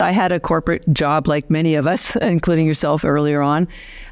I had a corporate job like many of us, including yourself earlier on.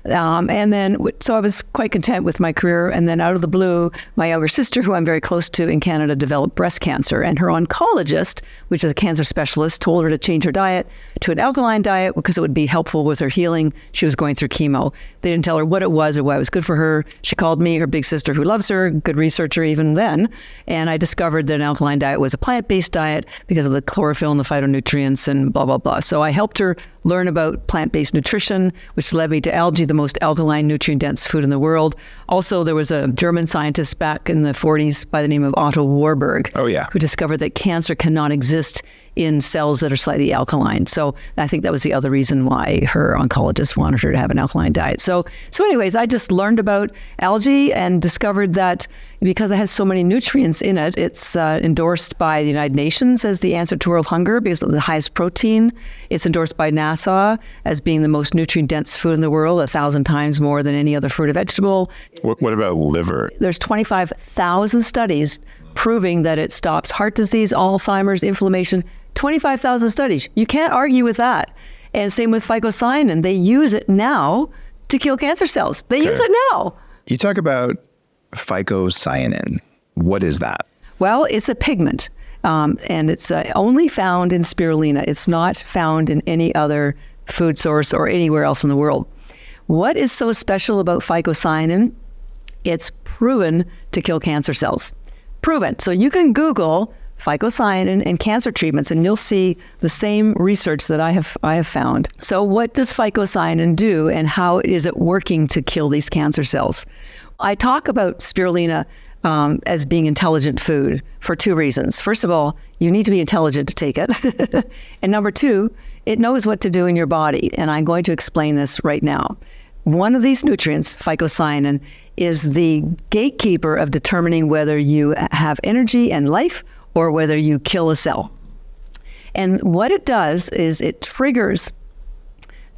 So I was quite content with my career. And then out of the blue, my younger sister, who I'm very close to in Canada, developed breast cancer. And her oncologist, which is a cancer specialist, told her to change her diet to an alkaline diet because it would be helpful with her healing. She was going through chemo. They didn't tell her what it was or why it was good for her. She called me, her big sister who loves her, good researcher even then. And I discovered that an alkaline diet was a plant-based diet because of the chlorophyll and the phytonutrients and blah, blah, blah. So I helped her learn about plant-based nutrition, which led me to algae, the most alkaline, nutrient-dense food in the world. Also, there was a German scientist back in the 40s by the name of Otto Warburg, who discovered that cancer cannot exist in cells that are slightly alkaline. So I think that was the other reason why her oncologist wanted her to have an alkaline diet. So anyways, I just learned about algae and discovered that because it has so many nutrients in it, it's endorsed by the United Nations as the answer to world hunger because of the highest protein. It's endorsed by NASA as being the most nutrient-dense food in the world, 1,000 times more than any other fruit or vegetable. What about liver? There's 25,000 studies proving that it stops heart disease, Alzheimer's, inflammation. 25,000 studies. You can't argue with that. And same with phycocyanin. They use it now to kill cancer cells. They use it now. You talk about phycocyanin. What is that? Well, it's a pigment. And it's only found in spirulina. It's not found in any other food source or anywhere else in the world. What is so special about phycocyanin? It's proven to kill cancer cells. Proven. So you can Google phycocyanin and cancer treatments, and you'll see the same research that I have found. So what does phycocyanin do, and how is it working to kill these cancer cells? I talk about spirulina as being intelligent food for two reasons. First of all, you need to be intelligent to take it. And number two, it knows what to do in your body. And I'm going to explain this right now. One of these nutrients, phycocyanin, is the gatekeeper of determining whether you have energy and life or whether you kill a cell. And what it does is it triggers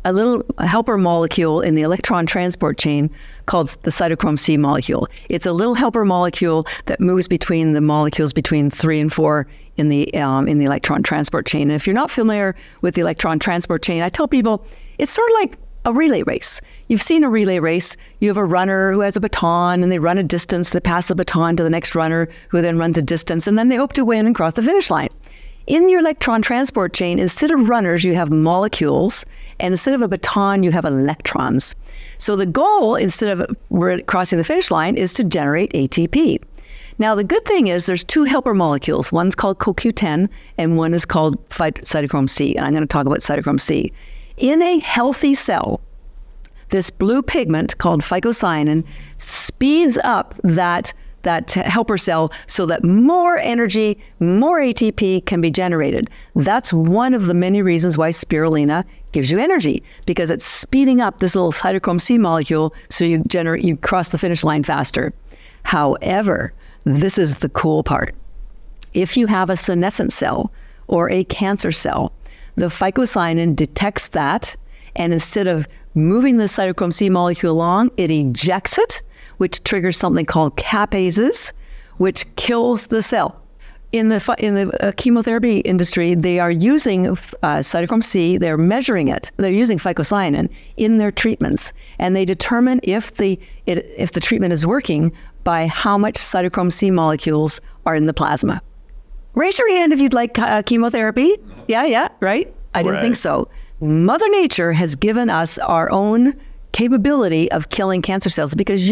a little helper molecule in the electron transport chain called the cytochrome C molecule. It's a little helper molecule that moves between the molecules between 3 and 4 in the electron transport chain. And if you're not familiar with the electron transport chain, I tell people it's sort of like a relay race. You've seen a relay race. You have a runner who has a baton and they run a distance. They pass the baton to the next runner who then runs a distance, and then they hope to win and cross the finish line. In your electron transport chain, instead of runners, you have molecules, and instead of a baton, you have electrons. So the goal, instead of crossing the finish line, is to generate ATP. Now, the good thing is there's two helper molecules. One's called CoQ10, and one is called cytochrome C, and I'm going to talk about cytochrome C. In a healthy cell, this blue pigment called phycocyanin speeds up that helper cell so that more energy, more ATP can be generated. That's one of the many reasons why spirulina gives you energy, because it's speeding up this little cytochrome C molecule so you cross the finish line faster. However, this is the cool part. If you have a senescent cell or a cancer cell, the phycocyanin detects that, and instead of moving the cytochrome C molecule along, it ejects it, which triggers something called capases, which kills the cell. In the chemotherapy industry, they are using cytochrome C. They're measuring it. They're using phycocyanin in their treatments, and they determine if the treatment is working by how much cytochrome C molecules are in the plasma. Raise your hand if you'd like chemotherapy. Yeah, right? I didn't think so. Mother Nature has given us our own capability of killing cancer cells because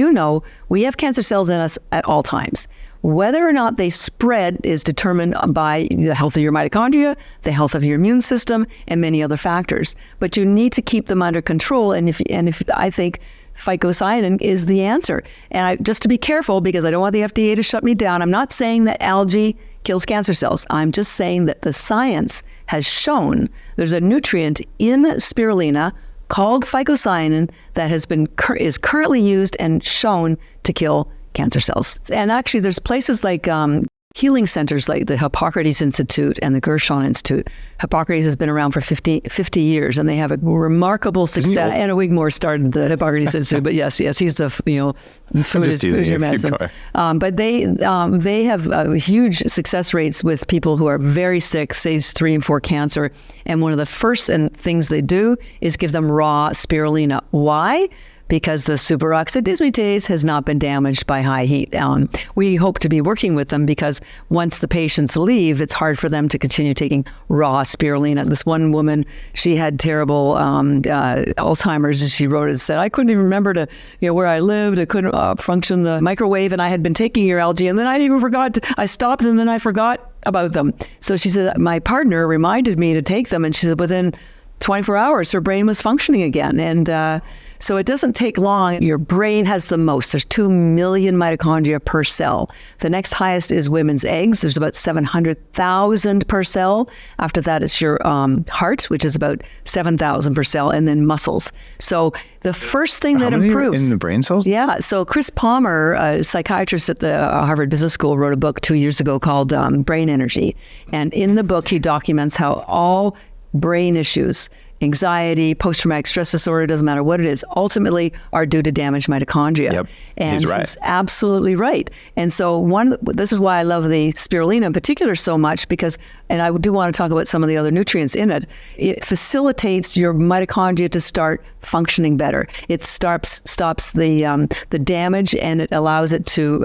we have cancer cells in us at all times. Whether or not they spread is determined by the health of your mitochondria, the health of your immune system, and many other factors. But you need to keep them under control. And if I think phycocyanin is the answer. And just to be careful, because I don't want the FDA to shut me down, I'm not saying that algae kills cancer cells. I'm just saying that the science has shown there's a nutrient in spirulina called phycocyanin that is currently used and shown to kill cancer cells. And actually, there's places like healing centers like the Hippocrates Institute and the Gershon Institute. Hippocrates has been around for 50 years, and they have a remarkable success. Anna Wigmore started the Hippocrates Institute, but yes, he's the food is your medicine. But they have huge success rates with people who are very sick, stage 3 and 4 cancer. And one of the first things they do is give them raw spirulina. Why? Because the superoxide dismutase has not been damaged by high heat. We hope to be working with them because once the patients leave, it's hard for them to continue taking raw spirulina. This one woman, she had terrible Alzheimer's, and she wrote and said, I couldn't even remember where I lived. I couldn't function the microwave, and I had been taking your algae, and then I even forgot. I stopped, and then I forgot about them. So she said, my partner reminded me to take them, and she said within 24 hours, her brain was functioning again. And so it doesn't take long. Your brain has the most. There's 2 million mitochondria per cell. The next highest is women's eggs. There's about 700,000 per cell. After that, it's your heart, which is about 7,000 per cell, and then muscles. So the first thing that improves in the brain cells? Yeah. So Chris Palmer, a psychiatrist at the Harvard Business School, wrote a book 2 years ago called Brain Energy. And in the book, he documents how all brain issues, anxiety, post-traumatic stress disorder, doesn't matter what it is, ultimately are due to damaged mitochondria. Yep, and he's right. He's absolutely right. And so this is why I love the spirulina in particular so much, because, and I do want to talk about some of the other nutrients in it, it facilitates your mitochondria to start functioning better. It stops the damage, and it allows it to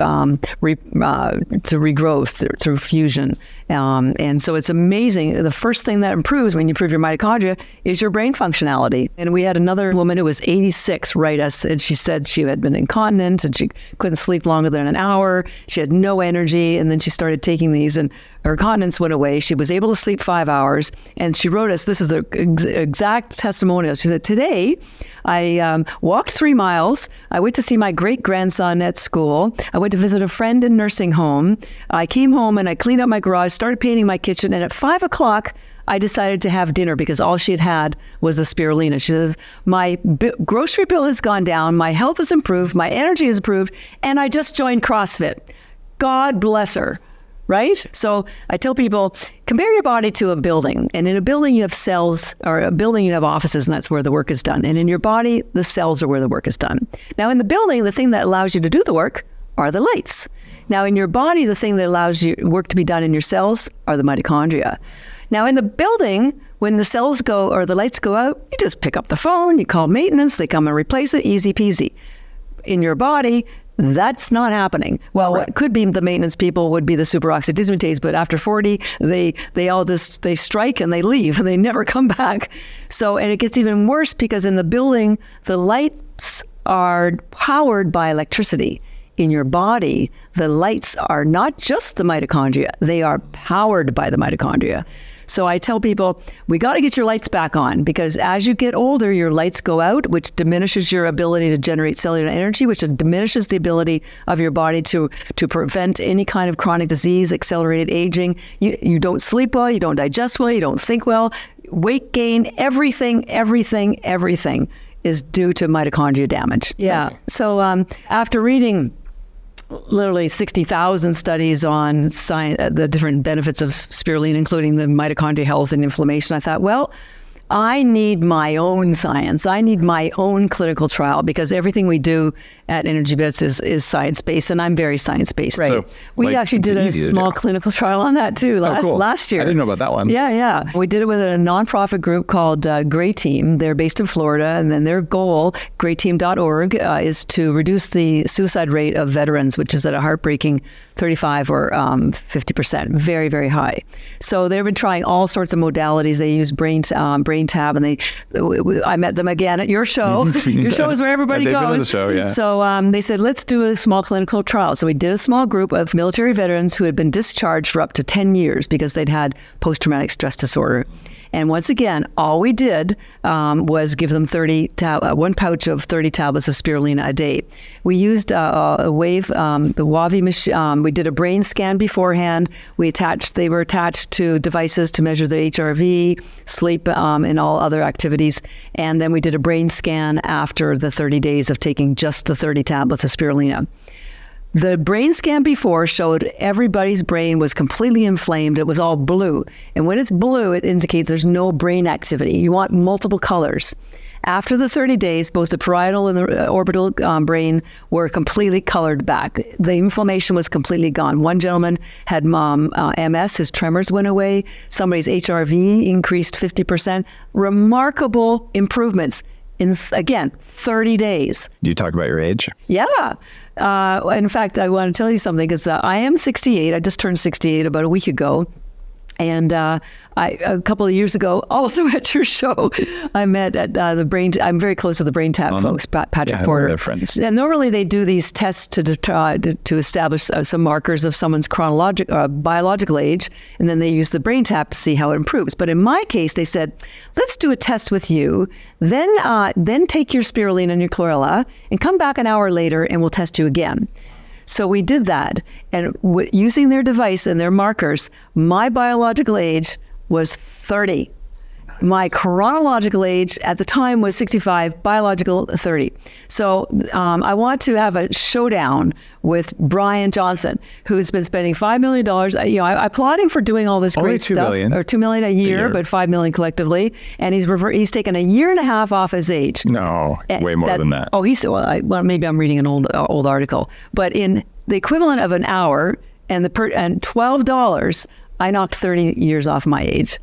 regrow through fusion. And so it's amazing. The first thing that improves when you improve your mitochondria is your brain functionality. And we had another woman who was 86 write us, and she said she had been incontinent and she couldn't sleep longer than an hour. She had no energy, and then she started taking these, and her incontinence went away. She was able to sleep 5 hours, and she wrote us, this is an exact testimonial. She said, today, I walked 3 miles. I went to see my great-grandson at school. I went to visit a friend in nursing home. I came home and I cleaned up my garage, started painting my kitchen, and at 5 o'clock, I decided to have dinner because all she had was the spirulina. She says, my grocery bill has gone down, my health has improved, my energy has improved, and I just joined CrossFit. God bless her. Right? So I tell people, compare your body to a building. And in a building, you have cells, or a building, you have offices, and that's where the work is done. And in your body, the cells are where the work is done. Now, in the building, the thing that allows you to do the work are the lights. Now, in your body, the thing that allows you work to be done in your cells are the mitochondria. Now, in the building, when the cells go or the lights go out, you just pick up the phone, you call maintenance, they come and replace it, easy peasy. In your body, that's not happening. Well, what could be the maintenance people would be the superoxide dismutase, but after 40, they strike and they leave and they never come back. So, and it gets even worse because in the building, the lights are powered by electricity. In your body, the lights are not just the mitochondria, they are powered by the mitochondria. So I tell people, we got to get your lights back on, because as you get older, your lights go out, which diminishes your ability to generate cellular energy, which diminishes the ability of your body to prevent any kind of chronic disease, accelerated aging. You don't sleep well, you don't digest well, you don't think well. Weight gain, everything is due to mitochondria damage. Yeah. So after reading literally 60,000 studies on the different benefits of spirulina, including the mitochondria health and inflammation, I thought, well, I need my own science. I need my own clinical trial, because everything we do at Energy Bits is science-based, and I'm very science-based. Right. So, we actually did a small clinical trial on that too last year. I didn't know about that one. Yeah. We did it with a nonprofit group called Gray Team. They're based in Florida, and then their goal, grayteam.org, is to reduce the suicide rate of veterans, which is at a heartbreaking 35 or 50%, very, very high. So they've been trying all sorts of modalities. They use brain tab, and I met them again at your show. Your show is where everybody goes. They've been on the show, yeah. So they said, let's do a small clinical trial. So we did a small group of military veterans who had been discharged for up to 10 years because they'd had post-traumatic stress disorder. And once again, all we did was give them 1 pouch of 30 tablets of spirulina a day. We used a wave, the WAVI machine. We did a brain scan beforehand. They were attached to devices to measure the HRV, sleep, and all other activities. And then we did a brain scan after the 30 days of taking just the 30 tablets of spirulina. The brain scan before showed everybody's brain was completely inflamed. It was all blue. And when it's blue, it indicates there's no brain activity. You want multiple colors. After the 30 days, both the parietal and the orbital brain were completely colored back. The inflammation was completely gone. One gentleman had MS, his tremors went away. Somebody's HRV increased 50%. Remarkable improvements in, again, 30 days. Do you talk about your age? Yeah. In fact, I want to tell you something because I am 68. I just turned 68 about a week ago. And a couple of years ago, also at your show, I met at the Brain. I'm very close to the Brain Tap folks, Patrick Porter. They're friends. And normally they do these tests to establish some markers of someone's biological age, and then they use the Brain Tap to see how it improves. But in my case, they said, let's do a test with you, then take your spirulina and your chlorella, and come back an hour later, and we'll test you again. So we did that, and using their device and their markers, my biological age was 30. My chronological age at the time was 65, biological 30. So I want to have a showdown with Bryan Johnson, who's been spending $5 million. I applaud him for doing all this great stuff. Or $2 million a year, but $5 million collectively. And he's taken a year and a half off his age. No, way more than that. Oh, well, maybe I'm reading an old article. But in the equivalent of an hour and $12, I knocked 30 years off my age.